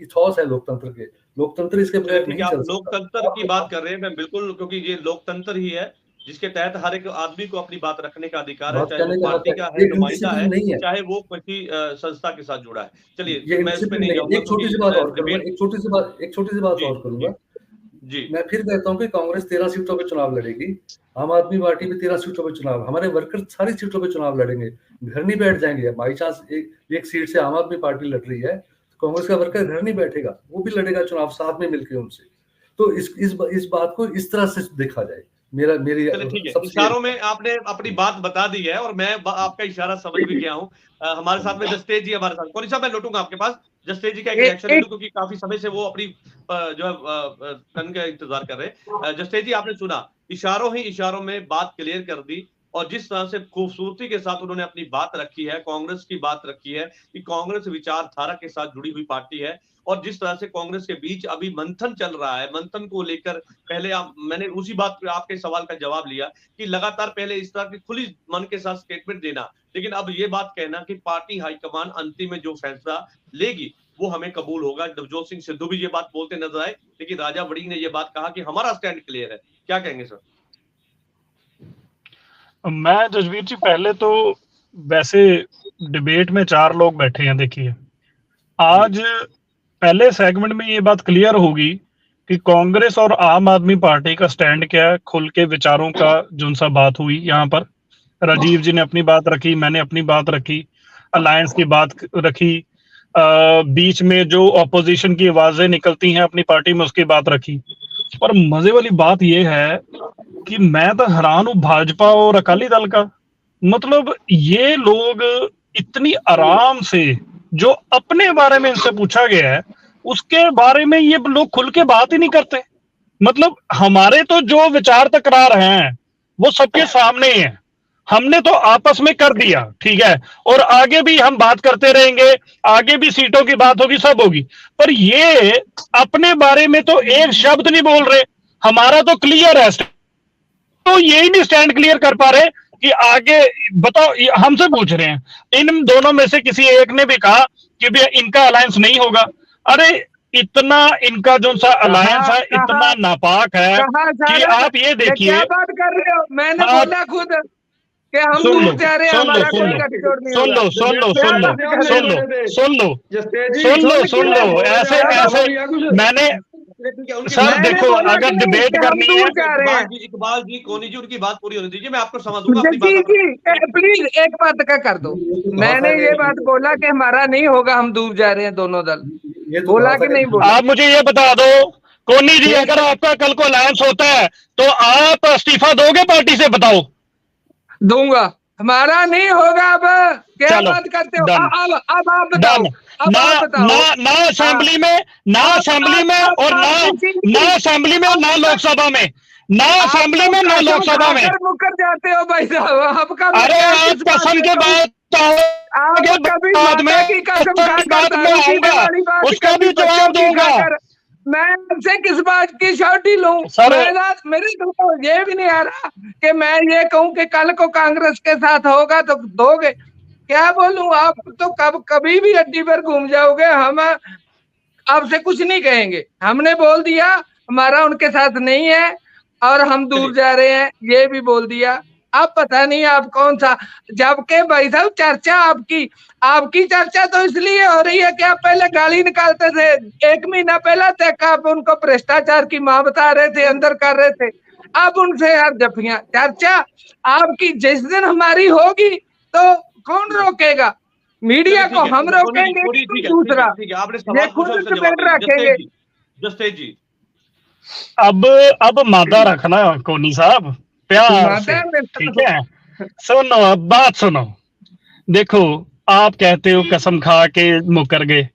इथॉस है लोकतंत्र के। लोकतंत्र इसके चलिए बगैर ठीक है, नहीं आप चल सकता। लोकतंत्र की बात कर रहे हैं, मैं बिल्कुल, क्योंकि ये लोकतंत्र ही है जिसके तहत हर एक आदमी को अपनी बात रखने का अधिकार है, बात चाहे वो कहने का हक पार्टी है, का है, ये नुमाइंदा इंडिसिप्लिन है, नहीं है। चाहे वो किसी संस्था के साथ जुड़ा है। चलिए ये मैं इस पे इंडिसिप्लिन नहीं नहीं है। जाऊंगा एक छोटी सी क्योंकि बात और करूंगा, डिबेट। एक छोटी सी बात जी और जी करूंगा। जी मैं फिर कहता हूँ कि कांग्रेस 13 सीटों पे चुनाव लड़ेगी, आम आदमी पार्टी भी 13 सीटों पे चुनाव, हमारे वर्कर सारी सीटों पे चुनाव लड़ेंगे। घर नहीं बैठ जाएंगे। बाई चांस एक सीट से आम आदमी पार्टी लड़ रही है, तो कांग्रेस का वर्कर घर नहीं बैठेगा, वो भी लड़ेगा चुनाव साथ में मिलकर उनसे। तो इस बात को इस तरह से देखा जाए, मेरी चलिए ठीक है, सबसे इशारों में आपने अपनी बात बता दी है और मैं आपका इशारा समझ भी गया हूँ। हमारे साथ में जस्टेज जी हमारे साथ, कौन साहब मैं लौटूंगा आपके पास, जस्टेज जी का एक रिएक्शन ले लूं क्योंकि काफी समय से वो अपनी जो है टर्न का इंतजार कर रहे हैं। जस्टेज जी आपने सुना, इशारों ही इशारों में बात क्लियर कर दी और जिस तरह से खूबसूरती के साथ उन्होंने अपनी बात रखी है, कांग्रेस की बात रखी है कि कांग्रेस विचारधारा के साथ जुड़ी हुई पार्टी है और जिस तरह से कांग्रेस के बीच अभी मंथन चल रहा है, मंथन को लेकर पहले मैंने उसी बात पे आपके सवाल का जवाब लिया कि लगातार पहले इस तरह की खुली मन के साथ स्टेटमेंट देना, लेकिन अब ये बात कहना कि पार्टी हाईकमान अंतिम में जो फैसला लेगी वो हमें कबूल होगा। नवजोत सिंह सिद्धू भी ये बात बोलते नजर आए, लेकिन राजा वड़िंग ने ये बात कहा कि हमारा स्टैंड क्लियर है। क्या कहेंगे सर? मैं जसवीर जी, पहले तो वैसे डिबेट में 4 लोग बैठे हैं। देखिए, आज पहले सेगमेंट में ये बात क्लियर होगी कि कांग्रेस और आम आदमी पार्टी का स्टैंड क्या है, खुल के विचारों का जो सा बात हुई। यहाँ पर राजीव जी ने अपनी बात रखी, मैंने अपनी बात रखी, अलायंस की बात रखी, बीच में जो ऑपोजिशन की आवाजें निकलती हैं अपनी पार्टी में उसकी बात रखी। पर मजे वाली बात यह है कि मैं तो हैरान हूं भाजपा और अकाली दल का। मतलब ये लोग इतनी आराम से, जो अपने बारे में इनसे पूछा गया है उसके बारे में ये लोग खुल के बात ही नहीं करते। मतलब हमारे तो जो विचार तकरार हैं वो सबके सामने ही है, हमने तो आपस में कर दिया, ठीक है, और आगे भी हम बात करते रहेंगे, आगे भी सीटों की बात होगी, सब होगी। पर ये अपने बारे में तो एक शब्द नहीं बोल रहे। हमारा तो क्लियर है, तो यही नहीं स्टैंड क्लियर कर पा रहे कि आगे बताओ। हमसे पूछ रहे हैं, इन दोनों में से किसी एक ने भी कहा कि भैया इनका अलायंस नहीं होगा। अरे इतना इनका जो सा अलायंस है इतना नापाक है कि आप ये देखिए। क्या बात कर रहे हो? मैंने बोला खुद कि हम दूर जा रहे हैं, हमारा कोई गठजोड़ नहीं होगा। सुन लो ऐसे मैंने सर देखो, अगर डिबेट करनी है, इकबाल जी, कोनी जी, उनकी बात पूरी होने दीजिए, मैं आपको समझूंगा। प्लीज एक बात का कर दो। मैंने ये बात बोला कि हमारा नहीं होगा, हम दूर जा रहे हैं दोनों दल, बोला कि नहीं बोला? आप मुझे ये बता दो कोनी जी, अगर आपका कल को अलायंस होता है तो आप इस्तीफा दोगे पार्टी से? बताओ। दूंगा। हमारा नहीं होगा। अब क्या बात करते हो? अब आप बताओ। ना असेंबली में, ना असेंबली में, और ना असेंबली में, ना लोकसभा में, ना असेंबली में, ना लोकसभा में। मुकर जाते हो भाई साहब आपका। अरे आप कसम के बाद उसका भी जवाब दूंगा। मैं आपसे किस बात की श्योरिटी लूं? मेरे तो ये भी नहीं आ रहा कि मैं ये कहूं कि कल को कांग्रेस के साथ होगा तो दोगे। क्या बोलूं? आप तो कभी भी अड्डी पर घूम जाओगे। हम आपसे कुछ नहीं कहेंगे, हमने बोल दिया हमारा उनके साथ नहीं है और हम दूर जा रहे हैं, ये भी बोल दिया। अब पता नहीं आप कौन सा, जबकि भाई साहब चर्चा आपकी चर्चा तो इसलिए हो रही है कि आप पहले गाली निकालते थे, 1 महीना पहले तक आप उनको भ्रष्टाचार की मां बता रहे थे, अंदर कर रहे थे। अब उनसे यार जफियां, चर्चा आपकी जिस दिन हमारी होगी तो कौन रोकेगा? मीडिया को हम रोकेंगे, दूसरा ये खुद डिबेट रखेंगे। जस्टेज जी, अब मादा रखना कोनी साहब, प्यार से, ठीक है? सुनो, अब बात सुनो। देखो, आप कहते हो कसम खा के मुकर गए।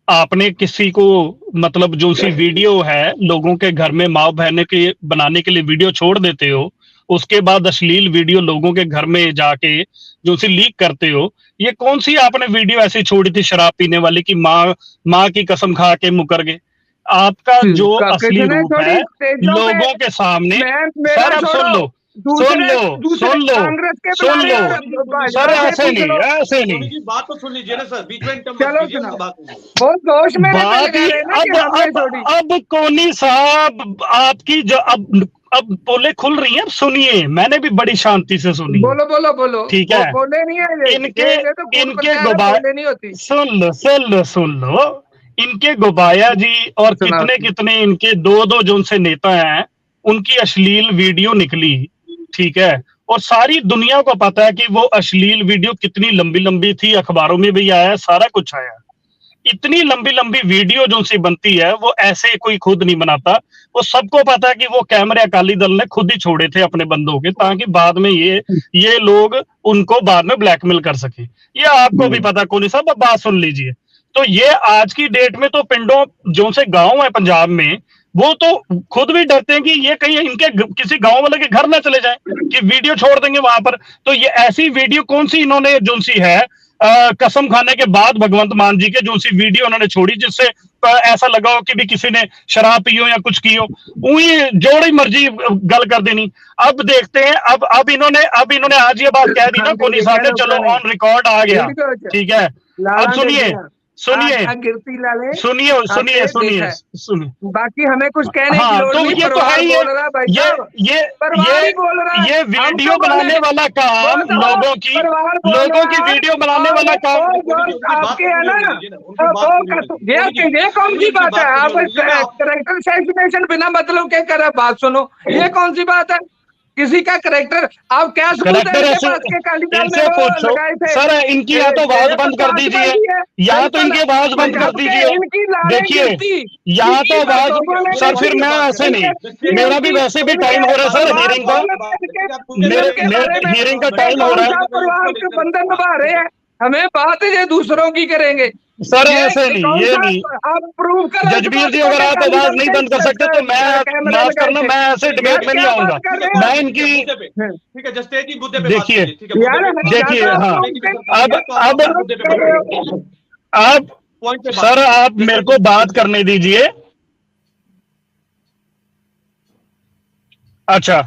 आपने किसी को, मतलब जो सी वीडियो है लोगों के घर में माँ बहने के बनाने के लिए वीडियो छोड़ देते हो, उसके बाद अश्लील वीडियो लोगों के घर में जाके जो सी लीक करते हो, ये कौन सी आपने वीडियो ऐसी छोड़ी थी शराब पीने वाली की माँ की कसम खा के मुकर गए? आपका जो असली रूप है लोगों के सामने। सर अब सुन लो सर, ऐसे नहीं बात तो सुन लीजिए ना सर, बीच में अब कोनी साहब आपकी जो अब बोले खुल रही है, सुनिए, मैंने भी बड़ी शांति से सुनी। बोलो ठीक है? बोले नहीं है इनके गुबाया, सुन लो इनके गोबाया जी और कितने इनके दो जो उनसे नेता हैं, उनकी अश्लील वीडियो निकली, ठीक है? और सारी दुनिया को पता है कि वो अश्लील वीडियो कितनी लंबी थी, अखबारों में भी आया, सारा कुछ आया। इतनी लंबी लंबी वीडियो जो सी बनती है वो ऐसे कोई खुद नहीं बनाता। वो सबको पता है कि वो कैमरे अकाली दल ने खुद ही छोड़े थे अपने बंदों के, ताकि बाद में ये लोग उनको बाद में ब्लैकमेल कर सके। ये आपको भी पता कोनी साहब, अब बात सुन लीजिए। तो ये आज की डेट में तो पिंडों जो से गांव है पंजाब में, वो तो खुद भी डरते हैं कि ये कहीं इनके किसी गांव वाले के घर ना चले जाएं कि वीडियो छोड़ देंगे वहां पर। तो ये ऐसी वीडियो कौन सी इन्होंने जो सी है कसम खाने के बाद भगवंत मान जी के जो सी वीडियो उन्होंने छोड़ी जिससे ऐसा लगा हो कि भी किसी ने शराब पी हो या कुछ की हो, वही जोड़ी मर्जी गल कर देनी। अब देखते हैं, अब इन्होंने आज ये बात कह दी ना कोनी साहब ने, चलो ऑन रिकॉर्ड आ गया, ठीक है। अब सुनिए बाकी हमें कुछ कहने की लोड़ नहीं। ये तो है ये वीडियो बनाने वाला काम, लोगों की वीडियो बनाने वाला काम आपके है ना, ये कौन सी बात है? आप कैरेक्टर असैसिनेशन बिना मतलब के कर, बात सुनो, ये कौन सी बात है? किसी का करेक्टर आप क्या सर, इनकी या तो आवाज बंद कर दीजिए, या तो इनकी आवाज बंद कर दीजिए। देखिए यहाँ तो आवाज सर, फिर मैं ऐसे नहीं, मेरा भी वैसे भी टाइम हो रहा है सर, हियरिंग का हियरिंग का टाइम हो रहा है। परिवार के बंधन निभा रहे हैं, हमें बात ये दूसरों की करेंगे सर, ऐसे नहीं, ये नहीं। आप प्रूव कर जजबीर जी, अगर आप आवाज नहीं बंद कर सकते तो मैं माफ करना, मैं ऐसे डिबेट में नहीं आऊंगा। मैं इनकी, ठीक है जस्टेज जी, मुद्दे पे देखिए हाँ, अब सर आप मेरे को बात करने दीजिए। अच्छा,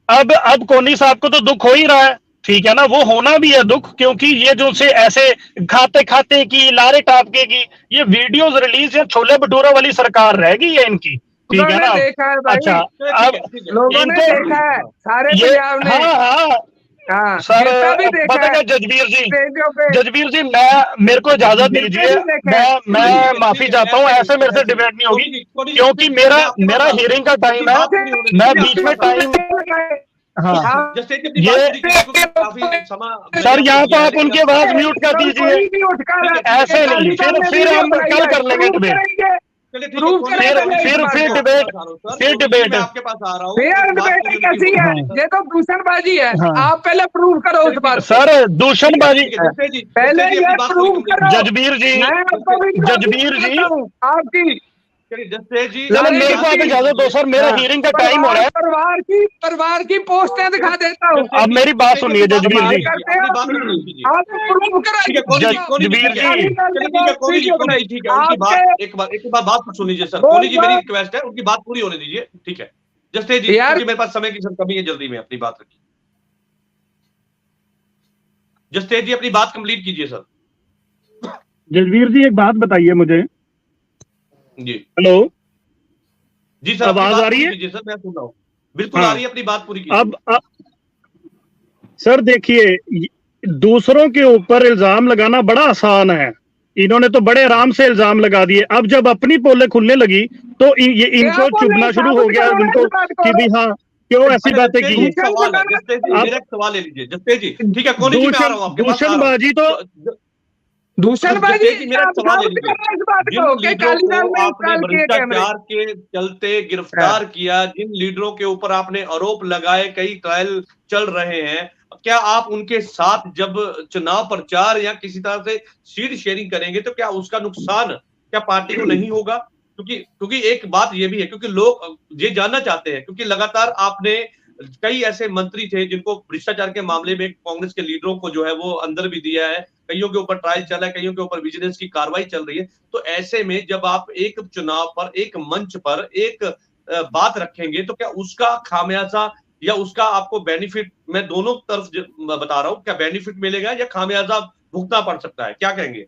अब कोनी साहब को तो दुख हो ही रहा है, ठीक है ना, वो होना भी है दुख, क्योंकि ये जो से ऐसे खाते खाते की लारे टापके की ये वीडियोस रिलीज या छोले भटूरा वाली सरकार रहेगी ये इनकी, ठीक है ना। अच्छा, अब लोगों ने देखा है सारे पंजाब ने। हाँ सर, पता है जजबीर जी मेरे को इजाजत दीजिए, मैं माफी चाहता हूँ, ऐसे मेरे से डिबेट नहीं होगी, क्योंकि मेरा हियरिंग का टाइम है, मैं बीच में टाइम। हाँ ये सर, यहाँ तो आप उनकी आवाज म्यूट कर दीजिए, ऐसे नहीं, फिर हम कल कर लेंगे डिबेट, फिर डिबेट आपके पास आ रहा हूँ। कैसी है ये तो दूषणबाजी है। आप पहले प्रूव करो उस बात। सर दूषणबाजी पहले ये प्रूव करो। जजबीर जी आपकी चलो मेरे को आप इजाजत दो सर, मेरा हियरिंग का टाइम हो रहा है। परिवार की पोस्टें दिखा देता हूँ। अब मेरी बात सुनिए जजबीर जी, आप प्रूव करो जजबीर जी, एक बात सुन लीजिए सर, कोनी जी मेरी रिक्वेस्ट है, उनकी बात पूरी होने दीजिए, ठीक है जस्टेज जी, क्योंकि मेरे पास समय की सर कमी है, जल्दी में अपनी बात रखिए। जस्टेज जी अपनी बात कंप्लीट कीजिए सर। जजबीर जी एक बात बताइए मुझे। जी हेलो जी सर, आवाज आ रही है? सर मैं सुन रहा हूँ, बिल्कुल आ रही है, अपनी बात पूरी कीजिए। अब सर देखिए, दूसरों के ऊपर इल्जाम लगाना बड़ा आसान है, इन्होंने तो बड़े आराम से इल्जाम लगा दिए। अब जब अपनी पोले खुलने लगी तो ये इनको चुभना शुरू हो गया उनको कि भी हाँ क्यों ऐसी बातें की। मेरा सवाल ले लीजिए जस्टेज जी, ठीक है कोनी जी, मैं आ रहा हूं आपके पास। दूषणबाजी तो दूषणबाजी मेरा सवाल ले लीजिए, आपने भ्रष्टाचार के चलते गिरफ्तार किया, जिन लीडरों के ऊपर आपने आरोप लगाए, कई ट्रायल चल रहे हैं, क्या आप उनके साथ जब चुनाव प्रचार या किसी तरह से सीट शेयरिंग करेंगे तो क्या उसका नुकसान क्या पार्टी को नहीं होगा? क्योंकि एक बात ये भी है, क्योंकि लोग ये जानना चाहते हैं, क्योंकि लगातार आपने कई ऐसे मंत्री थे जिनको भ्रष्टाचार के मामले में कांग्रेस के लीडरों को जो है वो अंदर भी दिया है, कईयों के ऊपर ट्रायल चला है, कईयों के ऊपर विजिलेंस की कार्रवाई चल रही है। तो ऐसे में जब आप एक चुनाव पर, एक मंच पर एक बात रखेंगे तो क्या उसका खामियाजा या उसका आपको बेनिफिट, मैं दोनों तरफ बता रहा हूं, क्या बेनिफिट मिलेगा या खामियाजा भुगतना पड़ सकता है, क्या कहेंगे?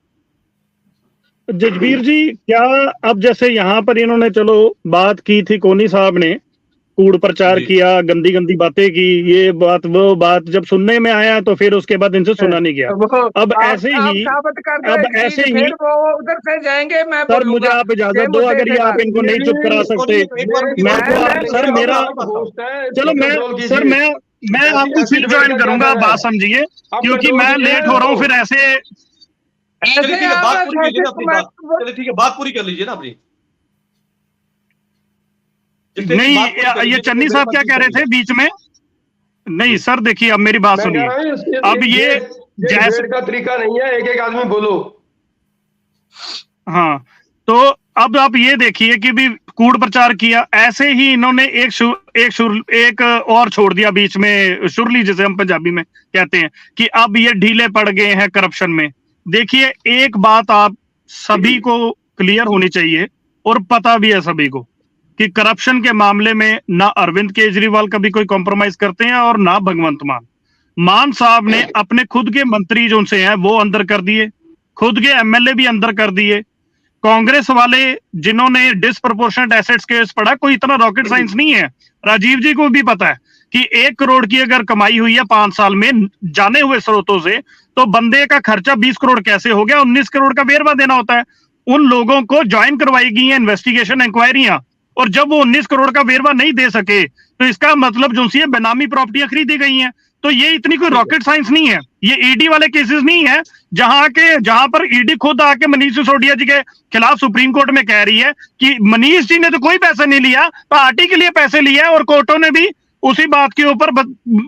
जजबीर जी, क्या अब जैसे यहाँ पर इन्होंने चलो बात की थी, कोनी साहब ने कूड़ प्रचार किया, गंदी गंदी बातें की, ये बात वो बात जब सुनने में आया तो फिर उसके बाद इनसे सुना नहीं गया। अब ऐसे ही उधर से जाएंगे। मैं सर मुझे आप इजाजत दो, अगर ये आप इनको नहीं चुप करा सकते, मैं तो सर मेरा चलो मैं आपको फिर ज्वाइन करूंगा, बात समझिए, क्योंकि मैं लेट हो रहा हूँ, फिर चलिए ठीक ऐसे है, आप बात पूरी कीजिए ना ऐसे अपनी बात। कमेंट चलिए ठीक है, बात पूरी कर लीजिए ना अपनी। जिससे नहीं, बात पूरी कर ये लीजिए, चन्नी मेरे साहब मन क्या की कह रहे थे करेंगे। बीच में? नहीं जी। सर, देखिए अब मेरी बात मैं कह सुनिए। रहा हूँ अब ये जैसे डिबेट का तरीका नहीं है, एक एक आदमी बोलो। हाँ, तो अब आप ये देखिए कि भी कूड़ प्रचार किया, ऐसे ही इन्होंने एक और छोड़ दिया बीच में, शुरली जिसे हम पंजाबी में कहते हैं, कि अब ये ढीले पड़ गए हैं करप्शन में। देखिए, एक बात आप सभी को क्लियर होनी चाहिए और पता भी है सभी को कि करप्शन के मामले में ना अरविंद केजरीवाल कभी कोई कॉम्प्रोमाइज करते हैं और ना भगवंत मान साहब ने अपने खुद के मंत्री जो से हैं वो अंदर कर दिए, खुद के एमएलए भी अंदर कर दिए। कांग्रेस वाले जिन्होंने डिसप्रोपोर्शनेट एसेट्स केस पढ़ा, कोई इतना रॉकेट साइंस नहीं है, राजीव जी को भी पता है कि 1 करोड़ की अगर कमाई हुई है 5 साल में जाने हुए स्रोतों से, तो बंदे का खर्चा 20 करोड़ कैसे हो गया? 19 करोड़ का वेरवा देना होता है। उन लोगों को ज्वाइन करवाई गई है इन्वेस्टिगेशन इंक्वायरियां, और जब वो 19 करोड़ का वेरवा नहीं दे सके तो इसका मतलब जो सी बेनामी प्रॉपर्टियां खरीदी गई हैं। तो ये इतनी कोई रॉकेट साइंस नहीं है, ये ईडी वाले केसेस नहीं है जहां पर ईडी खुद आके मनीष सिसोदिया जी के खिलाफ सुप्रीम कोर्ट में कह रही है कि मनीष जी ने तो कोई पैसा नहीं लिया, पार्टी के लिए पैसे लिए, और कोर्टों ने भी उसी बात के ऊपर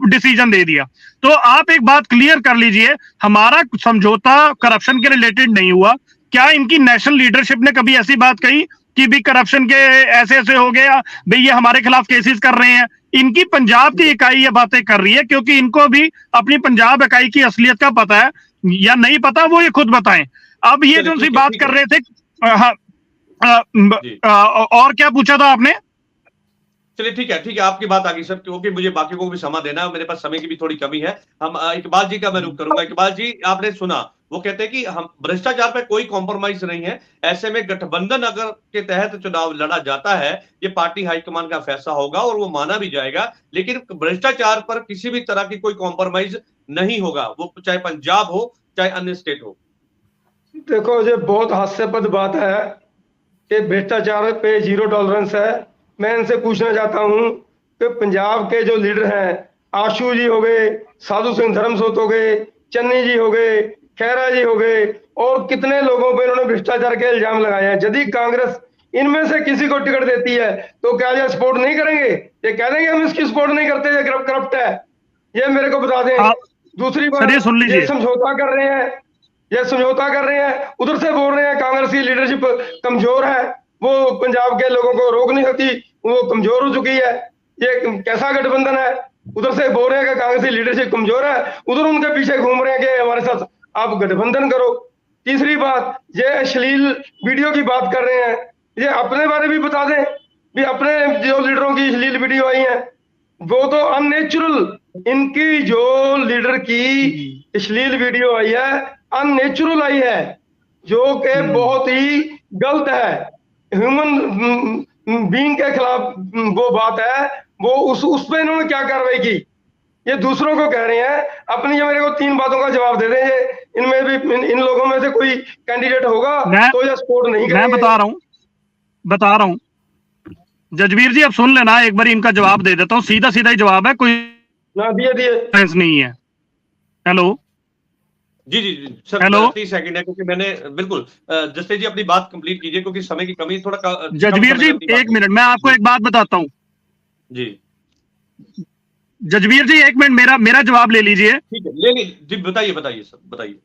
डिसीजन दे दिया। तो आप एक बात क्लियर कर लीजिए, हमारा समझौता करप्शन के रिलेटेड नहीं हुआ। क्या इनकी नेशनल लीडरशिप ने कभी ऐसी बात कही कि भी करप्शन के ऐसे हो गया, भाई ये हमारे खिलाफ केसेस कर रहे हैं? इनकी पंजाब की इकाई ये बातें कर रही है, क्योंकि इनको भी अपनी पंजाब इकाई की असलियत का पता है या नहीं पता, वो ये खुद बताएं। अब ये जो सी बात कर रहे थे, और क्या पूछा था आपने? चलिए ठीक है, आपकी बात आ गई सर, क्योंकि मुझे बाकी को भी समय देना है, मेरे पास समय की भी थोड़ी कमी है। हम इकबाल जी का मैं रुख करूंगा। इकबाल जी, आपने सुना, वो कहते हैं कि हम भ्रष्टाचार पे कोई कॉम्प्रोमाइज नहीं है, ऐसे में गठबंधन अगर के तहत चुनाव लड़ा जाता है, ये पार्टी हाईकमान का फैसला होगा और वो माना भी जाएगा, लेकिन भ्रष्टाचार पर किसी भी तरह की कोई कॉम्प्रोमाइज नहीं होगा, वो चाहे पंजाब हो चाहे अन्य स्टेट हो। देखो, ये बहुत हास्यास्पद बात है कि भ्रष्टाचार पे 0 टॉलरेंस है। मैं इनसे पूछना चाहता हूं कि पंजाब के जो लीडर हैं, आशू जी हो गए, साधु सिंह धर्मसोत हो गए, चन्नी जी हो गए, खैरा जी हो गए, और कितने लोगों पर इन्होंने भ्रष्टाचार के इल्जाम लगाए हैं। यदि कांग्रेस इनमें से किसी को टिकट देती है तो क्या ये सपोर्ट नहीं करेंगे? ये कह देंगे हम इसकी सपोर्ट नहीं करते, ये करप्ट है? ये मेरे को बता दें। दूसरी बात, ये समझौता कर रहे हैं, उधर से बोल रहे हैं कांग्रेस की लीडरशिप कमजोर है, वो पंजाब के लोगों को रोक नहीं सकती, वो कमजोर हो चुकी है। ये कैसा गठबंधन है? उधर से बोल रहे हैं कि कांग्रेस की लीडरशिप कमजोर है, उधर उनके पीछे घूम रहे हैं कि हमारे साथ आप गठबंधन करो। तीसरी बात, ये अश्लील वीडियो की बात कर रहे हैं, ये अपने बारे भी बता दें भी, अपने जो लीडरों की अश्लील वीडियो आई है वो तो अननेचुरल, इनकी जो लीडर की अश्लील वीडियो आई है अननेचुरल आई है, जो कि बहुत ही गलत है, ह्यूमन बीइंग के खिलाफ वो बात है। वो उस पे इन्होंने क्या कार्रवाई की? ये दूसरों को कह रहे हैं। अपनी, ये मेरे को 3 बातों का जवाब दे दें, ये इनमें भी इन लोगों में से कोई कैंडिडेट होगा तो ये सपोर्ट नहीं करेंगे। मैं बता रहा हूं जजवीर जी, अब सुन लेना, एक बार इनका जवाब दे देता हूं, सीधा ही जवाब है, कोई ना दिए नहीं है। हेलो जी सर, 30 सेकंड है, क्योंकि मैंने बिल्कुल जस्टिस जी अपनी बात कंप्लीट कीजिए, क्योंकि समय की कमी, थोड़ा जजवीर जी 1 मिनट, मैं आपको एक बात बताता हूं जी। जजवीर जी 1 मिनट, मेरा जवाब ले लीजिए। ठीक है, ले लीजिए जी, बताइए सर, बताइए।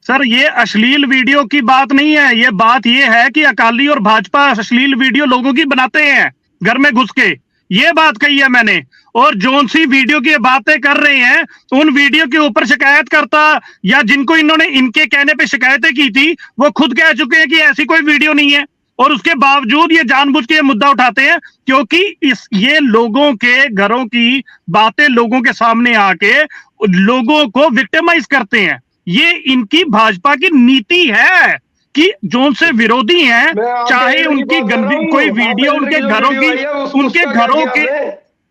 सर, ये अश्लील वीडियो की बात नहीं है, ये बात ये है कि अकाली और भाजपा अश्लील वीडियो लोगों की बनाते हैं घर में घुस के, ये बात कही है मैंने। और जोन सी वीडियो की बातें कर रहे हैं, तो उन वीडियो के ऊपर शिकायतकर्ता या जिनको इन्होंने इनके कहने पे शिकायतें की थी, वो खुद कह चुके हैं कि ऐसी कोई वीडियो नहीं है, और उसके बावजूद ये जानबूझ के मुद्दा उठाते हैं, क्योंकि ये लोगों के घरों की बातें लोगों के सामने आके लोगों को विक्टिमाइज करते हैं। ये इनकी भाजपा की नीति है कि जो से विरोधी हैं, चाहे उनकी गंदी कोई वीडियो उनके घरों की, उनके घरों के,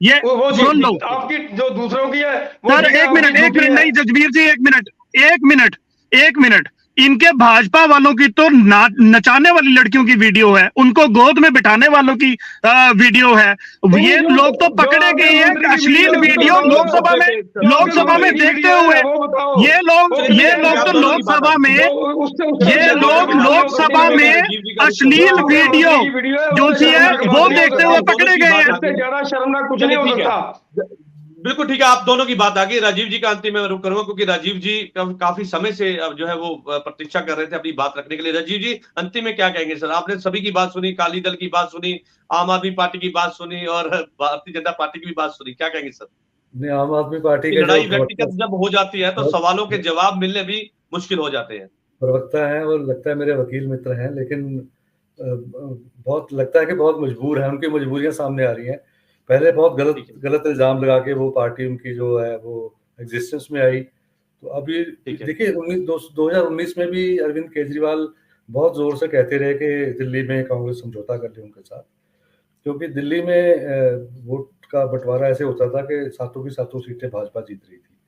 ये सुन लो आपकी जो दूसरों की है सर, 1 मिनट नहीं जजवीर जी, 1 मिनट इनके भाजपा वालों की तो नचाने वाली लड़कियों की वीडियो है, उनको गोद में बिठाने वालों की वीडियो है। ये लोग तो पकड़े गए हैं अश्लील वीडियो लोकसभा में देखते हुए। ये लोग तो लोकसभा में अश्लील वीडियो जो सी है वो देखते हुए पकड़े गए हैं। ज्यादा शर्मनाक कुछ नहीं हो सकता। बिल्कुल ठीक है, आप दोनों की बात आ गई। राजीव जी का अंतिम में रुक करूंगा, क्योंकि राजीव जी काफी समय से जो है वो प्रतीक्षा कर रहे थे अपनी बात रखने के लिए। राजीव जी, अंतिम में क्या कहेंगे सर? आपने सभी की बात सुनी, अकाली दल की बात सुनी, आम आदमी पार्टी की बात सुनी और भारतीय जनता पार्टी की भी बात सुनी, क्या कहेंगे सर? नहीं, आम आदमी पार्टी के लड़ाई जो व्यक्तिगत जब हो जाती है तो सवालों के जवाब मिलने भी मुश्किल हो जाते हैं। प्रवक्ता हैं और लगता है मेरे वकील मित्र हैं, लेकिन बहुत लगता है कि बहुत मजबूर हैं, उनकी मजबूरियां सामने आ रही हैं। पहले बहुत गलत इल्जाम लगा के वो पार्टी उनकी जो है वो एग्जिस्टेंस में आई। तो अभी देखिए 2019 में भी अरविंद केजरीवाल बहुत जोर से कहते रहे कि दिल्ली में कांग्रेस समझौता कर ले उनके साथ, क्योंकि दिल्ली में वोट का बंटवारा ऐसे होता था कि सातों की सातों सीटें भाजपा जीत रही थी।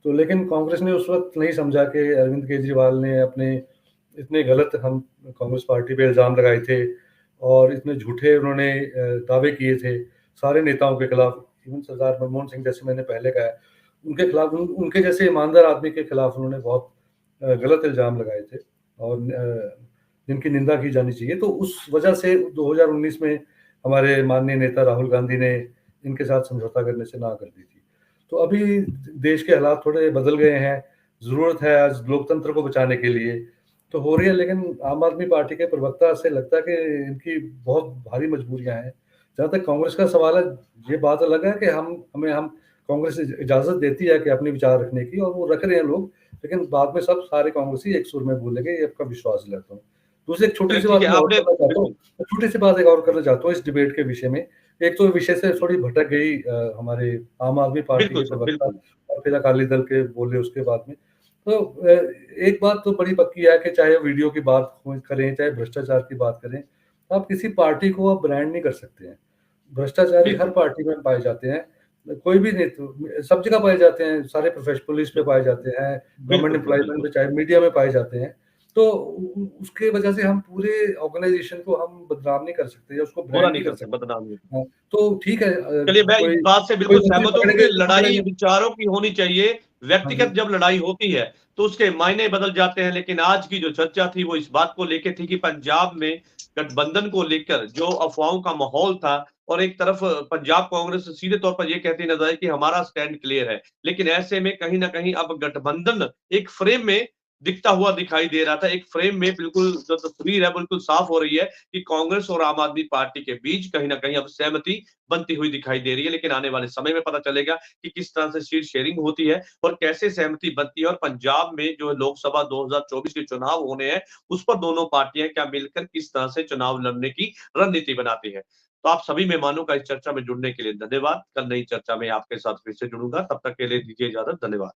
तो लेकिन कांग्रेस ने उस वक्त नहीं समझा कि अरविंद केजरीवाल ने अपने इतने गलत हम कांग्रेस पार्टी पे इल्ज़ाम लगाए थे और इतने झूठे उन्होंने दावे किए थे सारे नेताओं के खिलाफ। इवन सरदार मनमोहन सिंह, जैसे मैंने पहले कहा, उनके खिलाफ, उनके जैसे ईमानदार आदमी के खिलाफ उन्होंने बहुत गलत इल्ज़ाम लगाए थे और जिनकी निंदा की जानी चाहिए। तो उस वजह से 2019 में हमारे माननीय नेता राहुल गांधी ने इनके साथ समझौता करने से ना कर दी थी। तो अभी देश के हालात थोड़े बदल गए हैं, ज़रूरत है आज लोकतंत्र को बचाने के लिए तो हो रही है। लेकिन आम आदमी पार्टी के प्रवक्ता से लगता है कि इनकी बहुत भारी मजबूरियां हैं। जहाँ तक कांग्रेस का सवाल है, ये बात अलग है कि हम कांग्रेस इजाज़त देती है कि अपने विचार रखने की, और वो रख रहे हैं लोग, लेकिन बाद में सब सारे कांग्रेसी एक सुर में बोलेंगे, ये आपका विश्वास दिलाता हूँ। दूसरी एक छोटी सी बात एक और करना चाहता हूँ इस डिबेट के विषय में। एक तो विषय से थोड़ी भटक गई हमारे आम आदमी पार्टी के प्रवक्ता और फिर अकाली दल के बोले उसके बाद में। तो एक बात तो बड़ी पक्की है कि चाहे वीडियो की बात करें, चाहे भ्रष्टाचार की बात करें, आप किसी पार्टी को आप ब्रांड नहीं कर सकते हैं। भ्रष्टाचारी हर पार्टी में पाए जाते हैं, कोई भी नहीं, सब जगह पाए जाते हैं, सारे प्रोफेशनल पुलिस में पाए जाते हैं, गवर्नमेंट एम्प्लॉयमेंट में, चाहे मीडिया में पाए जाते हैं। तो उसके वजह से हम पूरे ऑर्गेनाइजेशन को हम बदनाम नहीं कर सकते या उसको बुरा नहीं कर सकते, बदनाम नहीं। तो ठीक है। चलिए, मैं इस बात से बिल्कुल सहमत हूं कि लड़ाई विचारों की होनी चाहिए। व्यक्तिगत जब लड़ाई होती है तो उसके मायने बदल जाते हैं। लेकिन आज की जो चर्चा थी वो इस बात को लेकर थी कि पंजाब में गठबंधन को लेकर जो अफवाहों का माहौल था, और एक तरफ पंजाब कांग्रेस सीधे तौर पर ये कहती नजर आई कि हमारा स्टैंड क्लियर है। लेकिन ऐसे में कहीं ना कहीं अब गठबंधन एक फ्रेम में दिखता हुआ दिखाई दे रहा था। एक फ्रेम में बिल्कुल जो तस्वीर है बिल्कुल साफ हो रही है कि कांग्रेस और आम आदमी पार्टी के बीच कहीं ना कहीं अब सहमति बनती हुई दिखाई दे रही है। लेकिन आने वाले समय में पता चलेगा कि किस तरह से सीट शेयरिंग होती है और कैसे सहमति बनती है, और पंजाब में जो लोकसभा 2024 के चुनाव होने हैं उस पर दोनों पार्टियां क्या मिलकर किस तरह से चुनाव लड़ने की रणनीति बनाती है। तो आप सभी मेहमानों का इस चर्चा में जुड़ने के लिए धन्यवाद। कल नई चर्चा में आपके साथ फिर से जुड़ूंगा, तब तक के लिए दीजिए इजाजत। धन्यवाद।